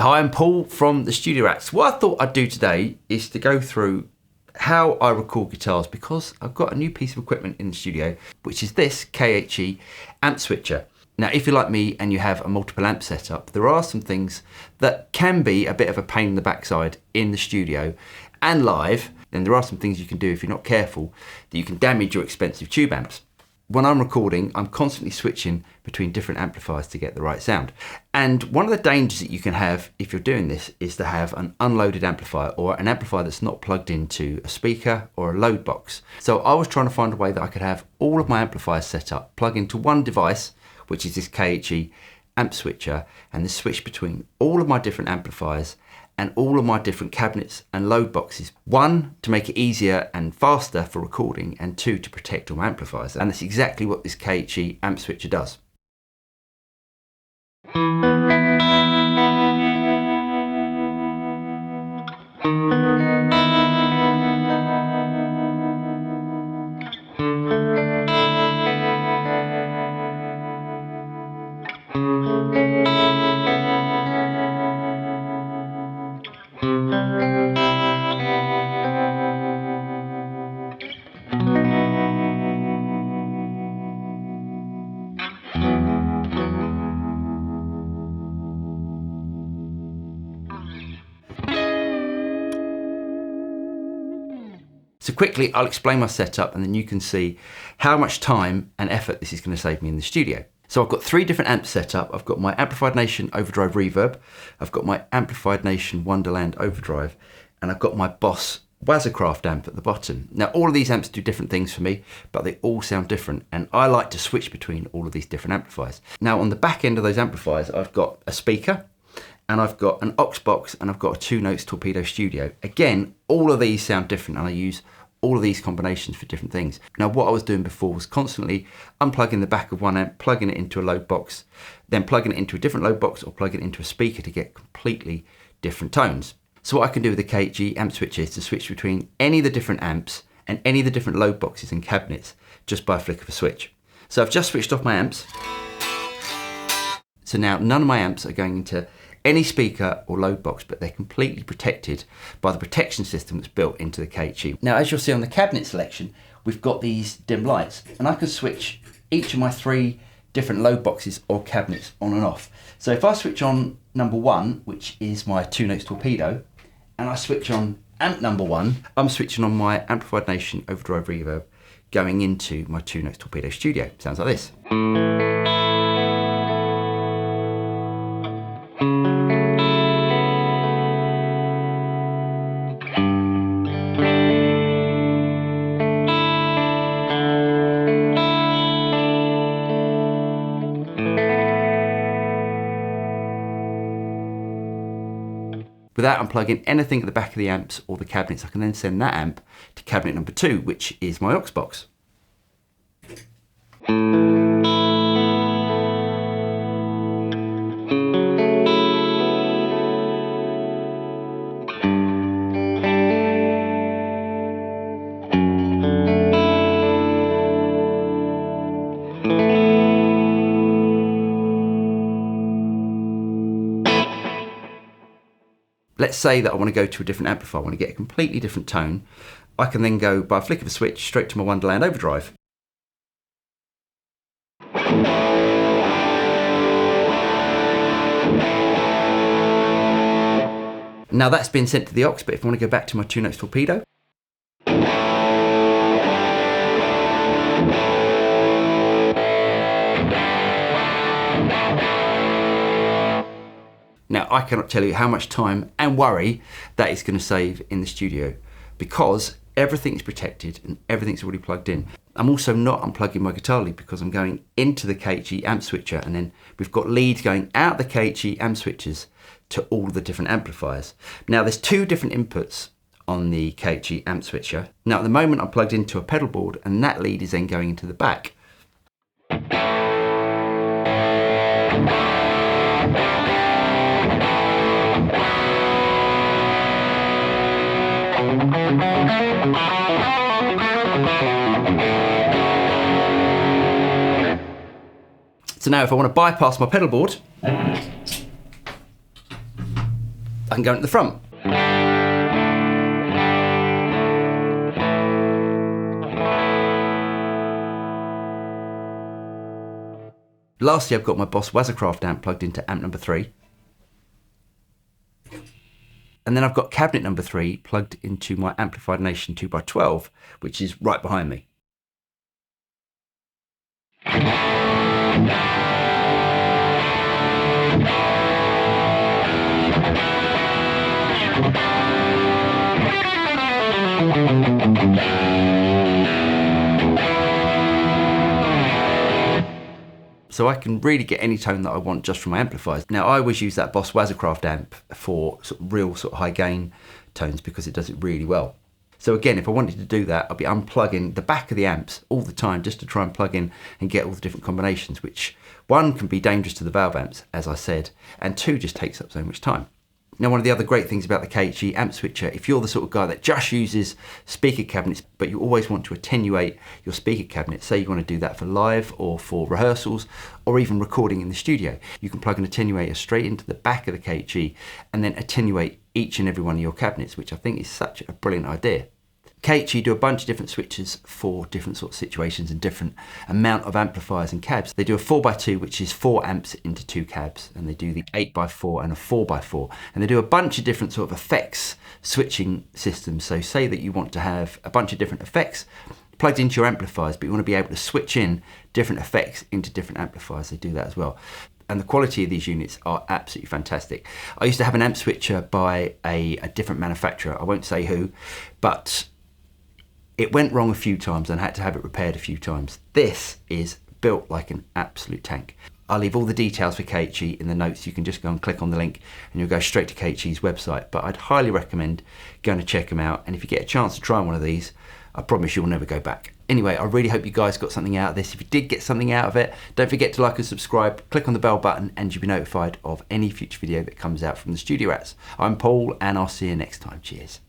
Hi, I'm Paul from the Studio Racks. What I thought I'd do today is to go through how I record guitars, because I've got a new piece of equipment in the studio, which is this KHE Amp Switcher. Now, if you're like me and you have a multiple amp setup, there are some things that can be a bit of a pain in the backside in the studio and live. And there are some things you can do if you're not careful that you can damage your expensive tube amps. When I'm recording, I'm constantly switching between different amplifiers to get the right sound. And one of the dangers that you can have if you're doing this is to have an unloaded amplifier, or an amplifier that's not plugged into a speaker or a load box. So I was trying to find a way that I could have all of my amplifiers set up, plug into one device, which is this KHE Amp Switcher, and then switch between all of my different amplifiers and all of my different cabinets and load boxes. One, to make it easier and faster for recording, and two, to protect all my amplifiers. And that's exactly what this KHE Amp Switcher does. So quickly, I'll explain my setup and then you can see how much time and effort this is going to save me in the studio. So I've got three different amps set up. I've got my Amplified Nation Overdrive Reverb, I've got my Amplified Nation Wonderland Overdrive, and I've got my Boss Wazacraft amp at the bottom. Now, all of these amps do different things for me, but they all sound different, and I like to switch between all of these different amplifiers. Now, on the back end of those amplifiers, I've got a speaker, and I've got an aux box, and I've got a 2 Notes Torpedo Studio. Again, all of these sound different, and I use all of these combinations for different things. Now, what I was doing before was constantly unplugging the back of one amp, plugging it into a load box, then plugging it into a different load box or plugging it into a speaker to get completely different tones. So what I can do with the KHE Amp Switcher is to switch between any of the different amps and any of the different load boxes and cabinets just by a flick of a switch. So I've just switched off my amps. So now none of my amps are going into any speaker or load box, but they're completely protected by the protection system that's built into the KHE. Now, as you'll see on the cabinet selection, we've got these dim lights, and I can switch each of my 3 different load boxes or cabinets on and off. So if I switch on number 1, which is my 2 Notes Torpedo, and I switch on amp number 1, I'm switching on my Amplified Nation Overdrive Reverb going into my 2 Notes Torpedo Studio. Sounds like this. Without unplugging anything at the back of the amps or the cabinets, I can then send that amp to cabinet number 2, which is my aux box. Let's say that I want to go to a different amplifier, I want to get a completely different tone. I can then go by a flick of a switch straight to my Wonderland Overdrive. Now that's been sent to the aux, but if I want to go back to my 2 Notes Torpedo, now, I cannot tell you how much time and worry that is going to save in the studio, because everything's protected and everything's already plugged in. I'm also not unplugging my guitar lead because I'm going into the KHE Amp Switcher, and then we've got leads going out the KHE Amp Switchers to all the different amplifiers. Now, there's 2 different inputs on the KHE Amp Switcher. Now, at the moment, I'm plugged into a pedal board, and that lead is then going into the back. So now if I want to bypass my pedal board, I can go into the front. Lastly, I've got my Boss Wazacraft amp plugged into amp number 3. And then I've got cabinet number 3 plugged into my Amplified Nation 2x12, which is right behind me. So I can really get any tone that I want just from my amplifiers. Now I always use that Boss Wazacraft amp for real high gain tones because it does it really well. So again, if I wanted to do that, I'll be unplugging the back of the amps all the time just to try and plug in and get all the different combinations, which one can be dangerous to the valve amps, as I said, and two just takes up so much time. Now, one of the other great things about the KHE Amp Switcher, if you're the sort of guy that just uses speaker cabinets, but you always want to attenuate your speaker cabinet, say you want to do that for live or for rehearsals or even recording in the studio, you can plug an attenuator straight into the back of the KHE and then attenuate each and every one of your cabinets, which I think is such a brilliant idea. KHE do a bunch of different switches for different sorts of situations and different amount of amplifiers and cabs. They do a 4x2, which is 4 amps into 2 cabs, and they do the 8x4 and a 4x4. And they do a bunch of different sort of effects switching systems. So say that you want to have a bunch of different effects plugged into your amplifiers, but you want to be able to switch in different effects into different amplifiers. They do that as well. And the quality of these units are absolutely fantastic. I used to have an amp switcher by a different manufacturer. I won't say who, but it went wrong a few times and I had to have it repaired a few times. This is built like an absolute tank. I'll leave all the details for KHE in the notes. You can just go and click on the link and you'll go straight to KHE's website. But I'd highly recommend going to check them out. And if you get a chance to try one of these, I promise you'll never go back. Anyway, I really hope you guys got something out of this. If you did get something out of it, don't forget to like and subscribe, click on the bell button and you'll be notified of any future video that comes out from the Studio Rats. I'm Paul and I'll see you next time. Cheers.